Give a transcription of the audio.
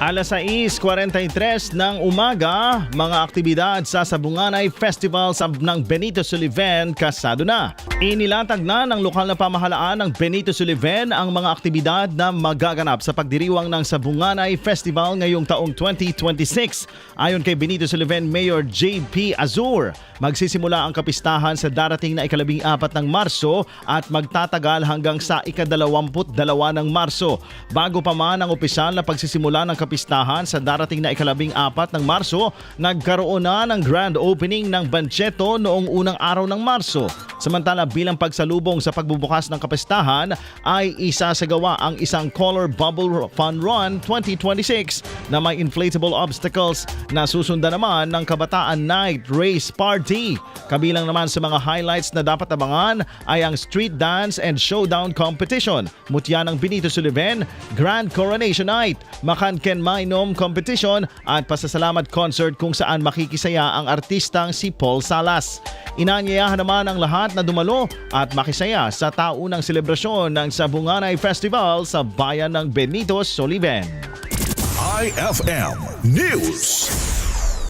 6:43 ng umaga, mga aktibidad sa Sabunganay Festival ng Benito Sullivan kasado na. Inilatag na ng lokal na pamahalaan ng Benito Sullivan ang mga aktibidad na magaganap sa pagdiriwang ng Sabunganay Festival ngayong taong 2026. Ayon kay Benito Sullivan Mayor J.P. Azur, magsisimula ang kapistahan sa darating na ika-14 ng Marso at magtatagal hanggang sa ika-22 ng Marso. Bago pa man ang opisyal na pagsisimula ng kapistahan sa darating na ika-14 ng Marso, nagkaroon na ng grand opening ng Banchetto noong unang araw ng Marso. Samantala, bilang pagsalubong sa pagbubukas ng kapistahan ay isasagawa ang isang Color Bubble Fun Run 2026 na may inflatable obstacles na susundan naman ng Kabataan Night Race Party. Kabilang naman sa mga highlights na dapat abangan ay ang Street Dance and Showdown Competition, mutya ng Benito Sullivan, Grand Coronation Night, Makanken Mainom Competition at pasasalamat concert kung saan makikisaya ang artistang si Paul Salas. Inanyayahan naman ang lahat na dumalo at makisaya sa taunang selebrasyon ng Sabunganay Festival sa bayan ng Benito Sullivan. IFM News.